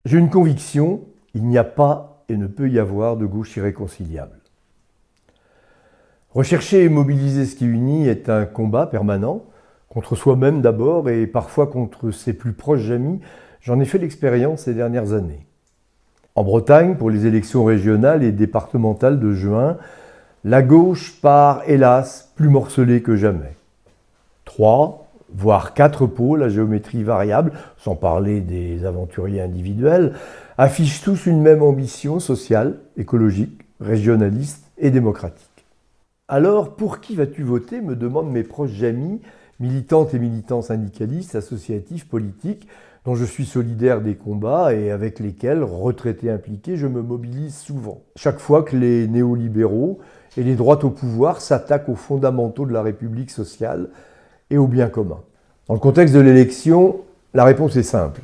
J'ai une conviction, il n'y a pas et ne peut y avoir de gauche irréconciliable. Rechercher et mobiliser ce qui unit est un combat permanent, contre soi-même d'abord et parfois contre ses plus proches amis. J'en ai fait l'expérience ces dernières années. En Bretagne, pour les élections régionales et départementales de juin, la gauche part, hélas, plus morcelée que jamais. 3, voire 4 pôles à géométrie variable, sans parler des aventuriers individuels, affichent tous une même ambition sociale, écologique, régionaliste et démocratique. Alors, pour qui vas-tu voter, me demandent mes proches amis, militantes et militants syndicalistes, associatifs, politiques, dont je suis solidaire des combats et avec lesquels, retraités impliqués, je me mobilise souvent. Chaque fois que les néolibéraux et les droites au pouvoir s'attaquent aux fondamentaux de la République sociale et au bien commun. Dans le contexte de l'élection, la réponse est simple.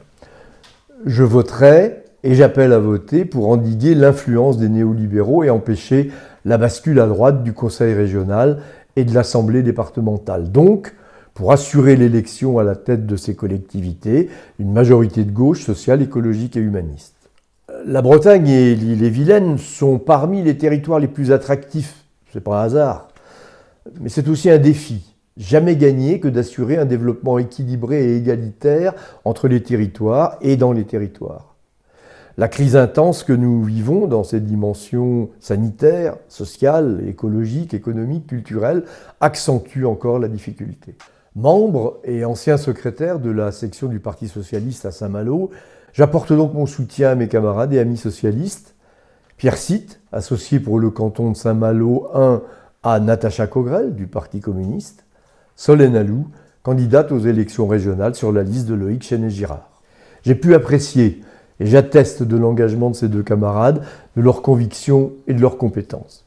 Je voterai et j'appelle à voter pour endiguer l'influence des néolibéraux et empêcher la bascule à droite du Conseil régional et de l'Assemblée départementale. Donc, pour assurer l'élection à la tête de ces collectivités, une majorité de gauche, sociale, écologique et humaniste. La Bretagne et l'île-et-Vilaine sont parmi les territoires les plus attractifs. C'est pas un hasard. Mais c'est aussi un défi. Jamais gagné que d'assurer un développement équilibré et égalitaire entre les territoires et dans les territoires. La crise intense que nous vivons dans ses dimensions sanitaires, sociales, écologiques, économiques, culturelles, accentue encore la difficulté. Membre et ancien secrétaire de la section du Parti socialiste à Saint-Malo, j'apporte donc mon soutien à mes camarades et amis socialistes. Pierre Sitte, associé pour le canton de Saint-Malo 1 à Natacha Cogrel du Parti communiste. Solène Alou, candidate aux élections régionales sur la liste de Loïc Chenet-Girard. J'ai pu apprécier et j'atteste de l'engagement de ces deux camarades, de leurs convictions et de leurs compétences.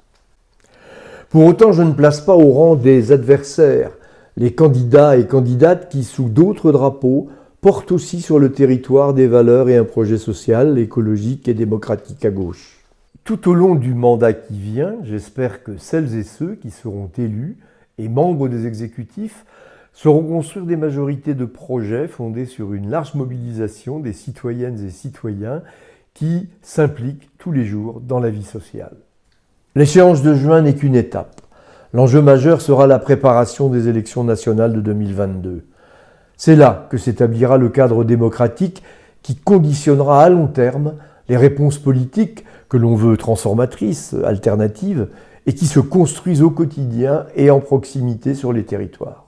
Pour autant, je ne place pas au rang des adversaires les candidats et candidates qui, sous d'autres drapeaux, portent aussi sur le territoire des valeurs et un projet social, écologique et démocratique à gauche. Tout au long du mandat qui vient, j'espère que celles et ceux qui seront élus et membres des exécutifs sauront construire des majorités de projets fondées sur une large mobilisation des citoyennes et citoyens qui s'impliquent tous les jours dans la vie sociale. L'échéance de juin n'est qu'une étape. L'enjeu majeur sera la préparation des élections nationales de 2022. C'est là que s'établira le cadre démocratique qui conditionnera à long terme les réponses politiques que l'on veut transformatrices, alternatives, et qui se construisent au quotidien et en proximité sur les territoires.